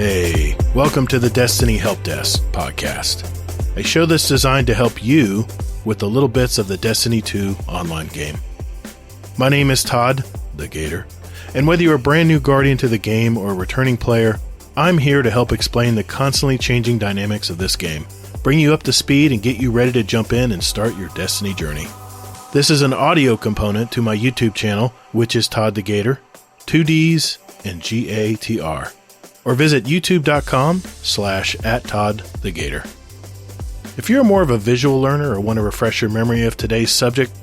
Hey, welcome to the Destiny Help Desk podcast, a show that's designed to help you with the little bits of the Destiny 2 online game. My name is Todd, the Gator, and whether you're a brand new Guardian to the game or a returning player, I'm here to help explain the constantly changing dynamics of this game, bring you up to speed and get you ready to jump in and start your Destiny journey. This is an audio component to my YouTube channel, which is Todd the Gator, 2 Ds and GATR. Or visit youtube.com/@ToddTheGator. If you're more of a visual learner or want to refresh your memory of today's subject,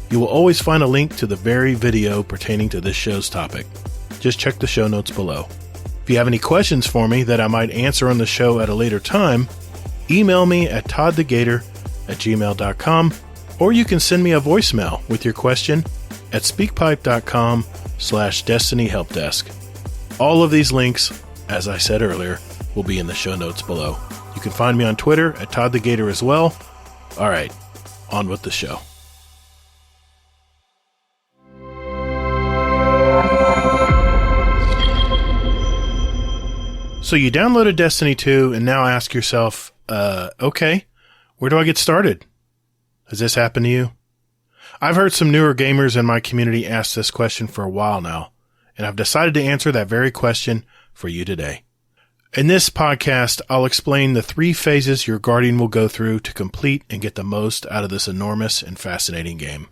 you will always find a link to the very video pertaining to this show's topic. Just check the show notes below. If you have any questions for me that I might answer on the show at a later time, email me at toddthegator@gmail.com, or you can send me a voicemail with your question at speakpipe.com/DestinyHelpDesk. All of these links, as I said earlier, will be in the show notes below. You can find me on Twitter at ToddTheGator as well. All right, on with the show. So you downloaded Destiny 2 and now ask yourself, okay, where do I get started? Has this happened to you? I've heard some newer gamers in my community ask this question for a while now, and I've decided to answer that very question for you today. In this podcast, I'll explain the 3 phases your Guardian will go through to complete and get the most out of this enormous and fascinating game.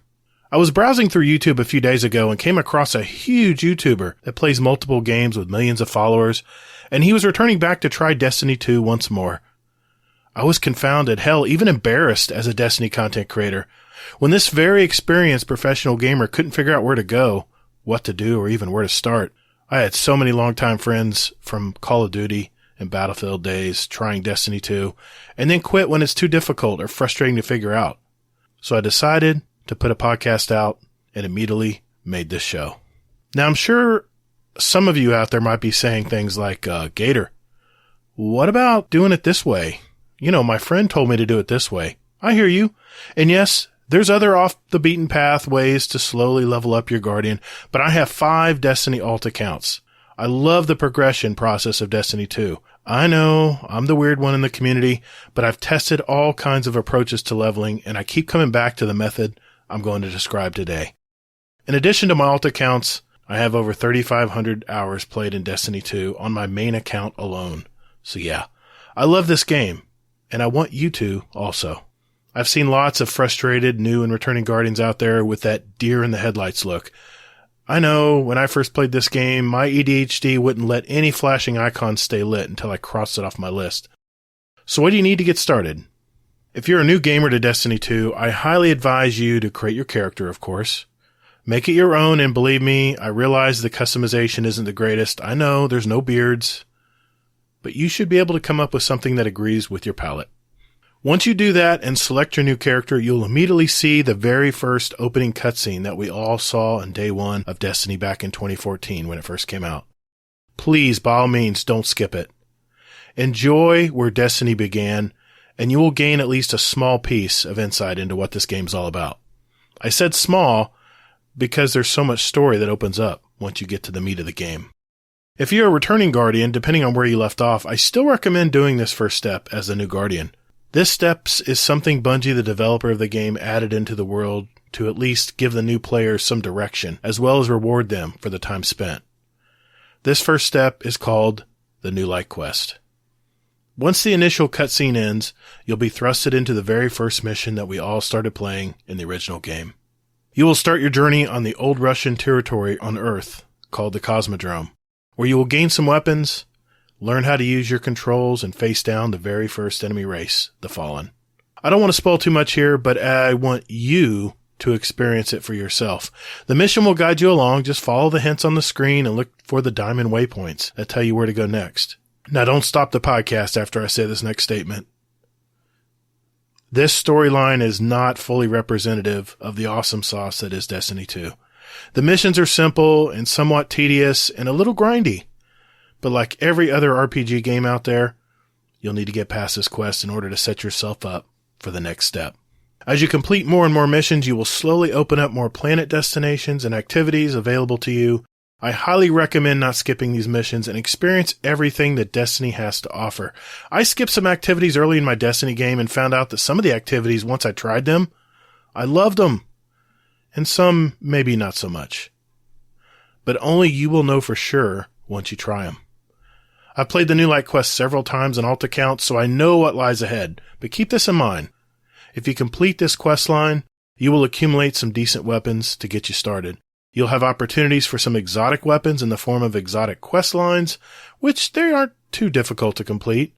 I was browsing through YouTube a few days ago and came across a huge YouTuber that plays multiple games with millions of followers, and he was returning back to try Destiny 2 once more. I was confounded, hell, even embarrassed as a Destiny content creator, when this very experienced professional gamer couldn't figure out where to go, what to do, or even where to start. I had so many longtime friends from Call of Duty and Battlefield days trying Destiny 2, and then quit when it's too difficult or frustrating to figure out. So I decided to put a podcast out and immediately made this show. Now, I'm sure some of you out there might be saying things like, Gator, what about doing it this way? You know, my friend told me to do it this way. I hear you. And yes, there's other off-the-beaten-path ways to slowly level up your Guardian, but I have 5 Destiny alt accounts. I love the progression process of Destiny 2. I know I'm the weird one in the community, but I've tested all kinds of approaches to leveling, and I keep coming back to the method I'm going to describe today. In addition to my alt accounts, I have over 3,500 hours played in Destiny 2 on my main account alone. So yeah, I love this game, and I want you to also. I've seen lots of frustrated new and returning Guardians out there with that deer in the headlights look. I know when I first played this game, my ADHD wouldn't let any flashing icons stay lit until I crossed it off my list. So what do you need to get started? If you're a new gamer to Destiny 2, I highly advise you to create your character, of course. Make it your own, and believe me, I realize the customization isn't the greatest. I know there's no beards, but you should be able to come up with something that agrees with your palette. Once you do that and select your new character, you'll immediately see the very first opening cutscene that we all saw on day 1 of Destiny back in 2014 when it first came out. Please, by all means, don't skip it. Enjoy where Destiny began, and you will gain at least a small piece of insight into what this game's all about. I said small because there's so much story that opens up once you get to the meat of the game. If you're a returning Guardian, depending on where you left off, I still recommend doing this first step as the new Guardian. This step is something Bungie, the developer of the game, added into the world to at least give the new players some direction, as well as reward them for the time spent. This first step is called the New Light Quest. Once the initial cutscene ends, you'll be thrusted into the very first mission that we all started playing in the original game. You will start your journey on the old Russian territory on Earth, called the Cosmodrome, where you will gain some weapons, learn how to use your controls, and face down the very first enemy race, the Fallen. I don't want to spoil too much here, but I want you to experience it for yourself. The mission will guide you along. Just follow the hints on the screen and look for the diamond waypoints that tell you where to go next. Now, don't stop the podcast after I say this next statement. This storyline is not fully representative of the awesome sauce that is Destiny 2. The missions are simple and somewhat tedious and a little grindy. But like every other RPG game out there, you'll need to get past this quest in order to set yourself up for the next step. As you complete more and more missions, you will slowly open up more planet destinations and activities available to you I highly recommend not skipping these missions and experience everything that Destiny has to offer. I skipped some activities early in my Destiny game and found out that some of the activities, once I tried them, I loved them. And some, maybe not so much. But only you will know for sure once you try them. I've played the New Light quest several times on alt accounts, so I know what lies ahead. But keep this in mind. If you complete this quest line, you will accumulate some decent weapons to get you started. You'll have opportunities for some exotic weapons in the form of exotic quest lines, which they aren't too difficult to complete.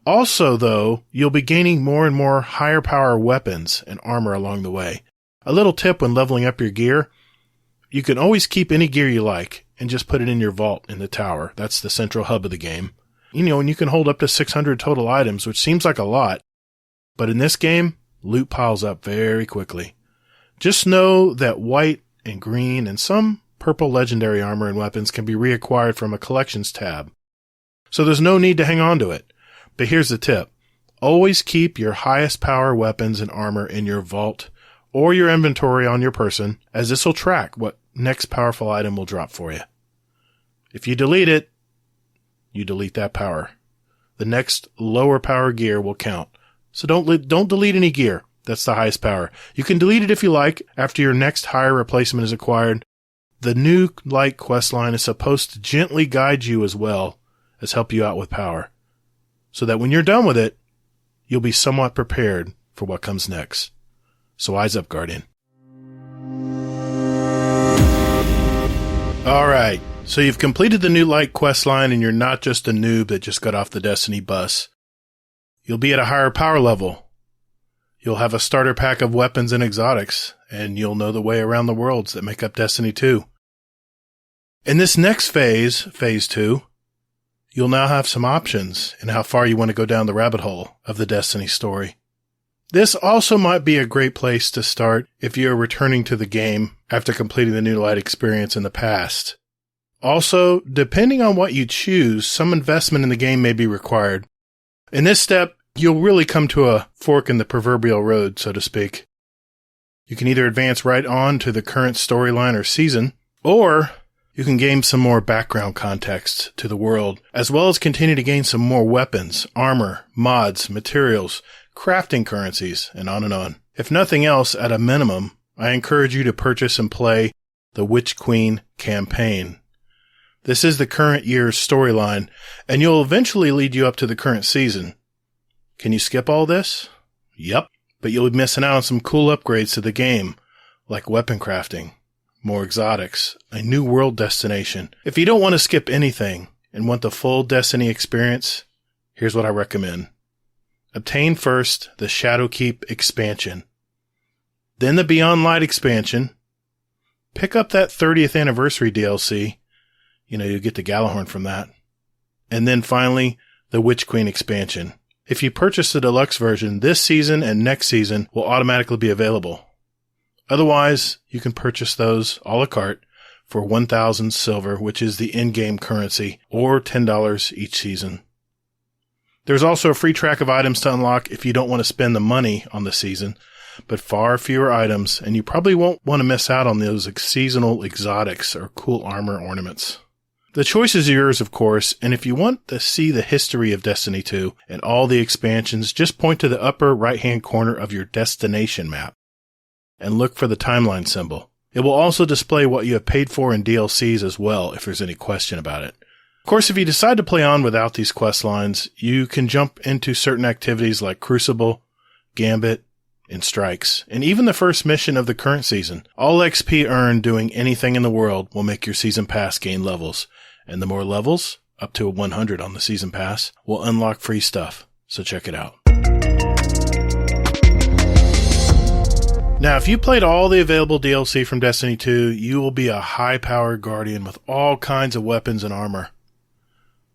Also, though, you'll be gaining more and more higher power weapons and armor along the way. A little tip when leveling up your gear, you can always keep any gear you like and just put it in your vault in the tower. That's the central hub of the game. And you can hold up to 600 total items, which seems like a lot. But in this game, loot piles up very quickly. Just know that white and green and some purple legendary armor and weapons can be reacquired from a collections tab. So there's no need to hang on to it. But here's the tip. Always keep your highest power weapons and armor in your vault or your inventory on your person, as this will track what next powerful item will drop for you. If you delete it, you delete that power. The next lower power gear will count. So don't delete any gear. That's the highest power. You can delete it if you like after your next higher replacement is acquired. The New Light quest line is supposed to gently guide you as well as help you out with power, so that when you're done with it, you'll be somewhat prepared for what comes next. So eyes up, Guardian. Alright, so you've completed the New Light quest line and you're not just a noob that just got off the Destiny bus. You'll be at a higher power level. You'll have a starter pack of weapons and exotics, and you'll know the way around the worlds that make up Destiny 2. In this next phase, Phase 2, you'll now have some options in how far you want to go down the rabbit hole of the Destiny story. This also might be a great place to start if you're returning to the game after completing the New Light experience in the past. Also, depending on what you choose, some investment in the game may be required. In this step, you'll really come to a fork in the proverbial road, so to speak. You can either advance right on to the current storyline or season, or you can gain some more background context to the world, as well as continue to gain some more weapons, armor, mods, materials, crafting currencies, and on and on. If nothing else, at a minimum, I encourage you to purchase and play the Witch Queen campaign. This is the current year's storyline, and you'll eventually lead you up to the current season. Can you skip all this? Yep, but you'll be missing out on some cool upgrades to the game, like weapon crafting, more exotics, a new world destination. If you don't want to skip anything and want the full Destiny experience, here's what I recommend. Obtain first the Shadowkeep expansion, then the Beyond Light expansion, pick up that 30th anniversary DLC, you get the Gjallarhorn from that, and then finally the Witch Queen expansion. If you purchase the deluxe version, this season and next season will automatically be available. Otherwise, you can purchase those a la carte for 1,000 silver, which is the in-game currency, or $10 each season. There's also a free track of items to unlock if you don't want to spend the money on the season, but far fewer items, and you probably won't want to miss out on those seasonal exotics or cool armor ornaments. The choice is yours, of course, and if you want to see the history of Destiny 2 and all the expansions, just point to the upper right-hand corner of your destination map and look for the timeline symbol. It will also display what you have paid for in DLCs as well, if there's any question about it. Of course, if you decide to play on without these quest lines, you can jump into certain activities like Crucible, Gambit, and Strikes, and even the first mission of the current season. All XP earned doing anything in the world will make your season pass gain levels, and the more levels, up to 100 on the season pass, will unlock free stuff, so check it out. Now, if you played all the available DLC from Destiny 2, you will be a high-powered Guardian with all kinds of weapons and armor.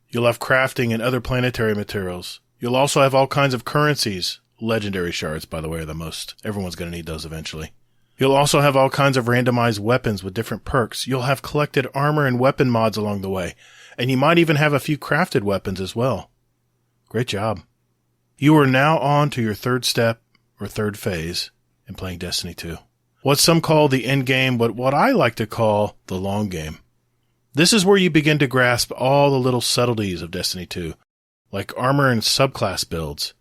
You'll have crafting and other planetary materials. You'll also have all kinds of currencies. Legendary shards, by the way, are the most. Everyone's going to need those eventually. You'll also have all kinds of randomized weapons with different perks. You'll have collected armor and weapon mods along the way. And you might even have a few crafted weapons as well. Great job. You are now on to your third step, or third phase, in playing Destiny 2. What some call the end game, but what I like to call the long game. This is where you begin to grasp all the little subtleties of Destiny 2, like armor and subclass builds,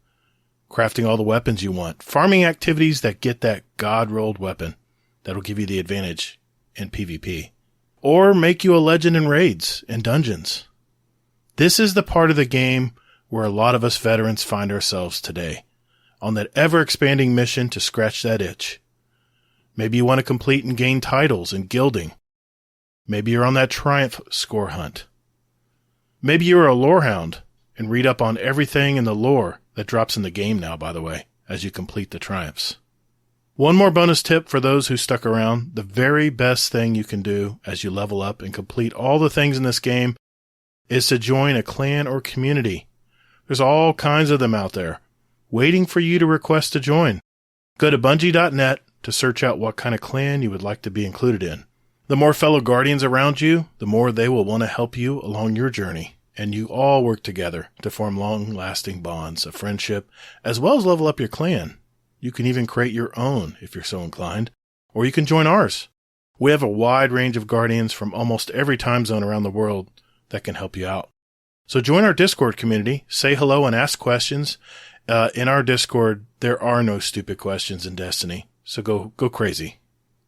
crafting all the weapons you want, farming activities that get that god-rolled weapon that'll give you the advantage in PvP, or make you a legend in raids and dungeons. This is the part of the game where a lot of us veterans find ourselves today, on that ever-expanding mission to scratch that itch. Maybe you want to complete and gain titles and gilding. Maybe you're on that triumph score hunt. Maybe you're a lore hound and read up on everything in the lore that drops in the game now, by the way, as you complete the triumphs. One more bonus tip for those who stuck around. The very best thing you can do as you level up and complete all the things in this game is to join a clan or community. There's all kinds of them out there, waiting for you to request to join. Go to Bungie.net to search out what kind of clan you would like to be included in. The more fellow Guardians around you, the more they will want to help you along your journey, and you all work together to form long-lasting bonds of friendship, as well as level up your clan. You can even create your own if you're so inclined, or you can join ours. We have a wide range of Guardians from almost every time zone around the world that can help you out. So join our Discord community, say hello and ask questions. In our Discord, there are no stupid questions in Destiny, so go crazy.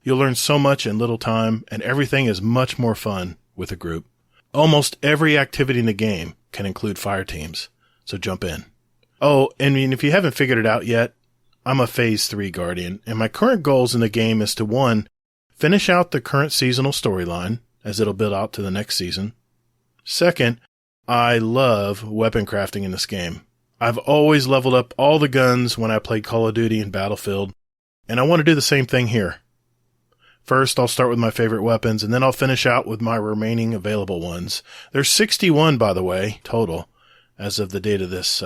You'll learn so much in little time, and everything is much more fun with a group. Almost every activity in the game can include fire teams, so jump in. Oh, and if you haven't figured it out yet, I'm a Phase 3 Guardian, and my current goals in the game is to 1, finish out the current seasonal storyline, as it'll build out to the next season. 2, I love weapon crafting in this game. I've always leveled up all the guns when I played Call of Duty and Battlefield, and I want to do the same thing here. First, I'll start with my favorite weapons, and then I'll finish out with my remaining available ones. There's 61, by the way, total, as of the date of this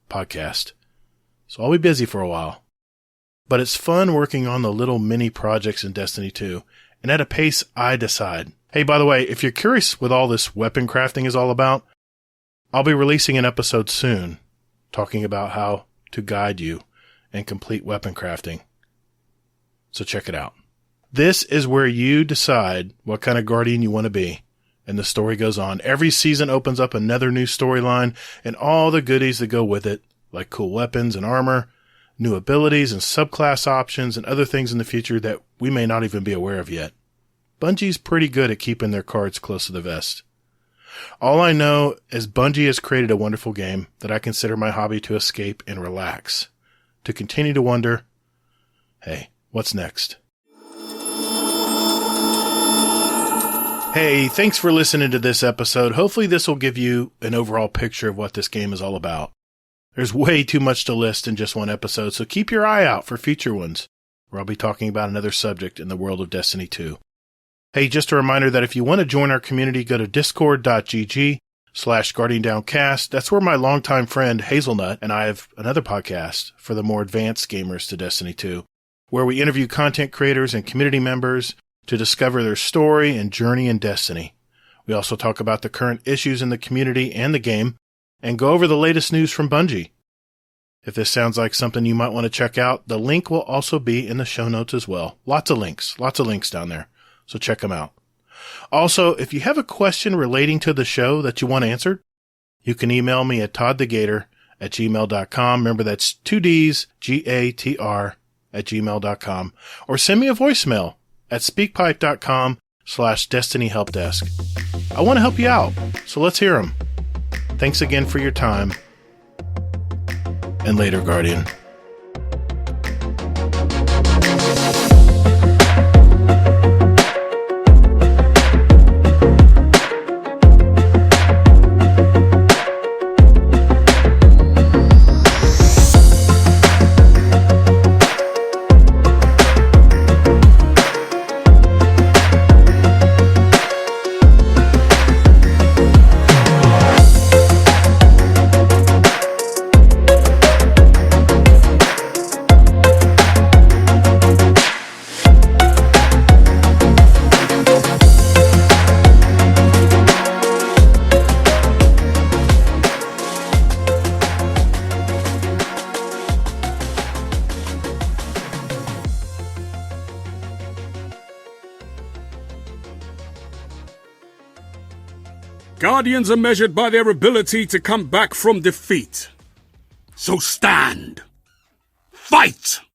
podcast. So I'll be busy for a while. But it's fun working on the little mini projects in Destiny 2, and at a pace I decide. Hey, by the way, if you're curious what all this weapon crafting is all about, I'll be releasing an episode soon, talking about how to guide you and complete weapon crafting. So check it out. This is where you decide what kind of Guardian you want to be, and the story goes on. Every season opens up another new storyline and all the goodies that go with it, like cool weapons and armor, new abilities and subclass options, and other things in the future that we may not even be aware of yet. Bungie's pretty good at keeping their cards close to the vest. All I know is Bungie has created a wonderful game that I consider my hobby to escape and relax, to continue to wonder, hey, what's next? Hey, thanks for listening to this episode. Hopefully this will give you an overall picture of what this game is all about. There's way too much to list in just one episode, so keep your eye out for future ones, where I'll be talking about another subject in the world of Destiny 2. Hey, just a reminder that if you want to join our community, go to discord.gg/GuardianDownCast. That's where my longtime friend Hazelnut and I have another podcast for the more advanced gamers to Destiny 2, where we interview content creators and community members to discover their story and journey in Destiny. We also talk about the current issues in the community and the game, and go over the latest news from Bungie. If this sounds like something you might want to check out, the link will also be in the show notes as well. Lots of links down there, so check them out. Also, if you have a question relating to the show that you want answered, you can email me at toddthegator@gmail.com. Remember, that's 2 Ds, GATR @gmail.com. Or send me a voicemail at speakpipe.com/destinyhelpdesk. I want to help you out, so let's hear them. Thanks again for your time. And later, Guardian. Guardians are measured by their ability to come back from defeat. So stand. Fight!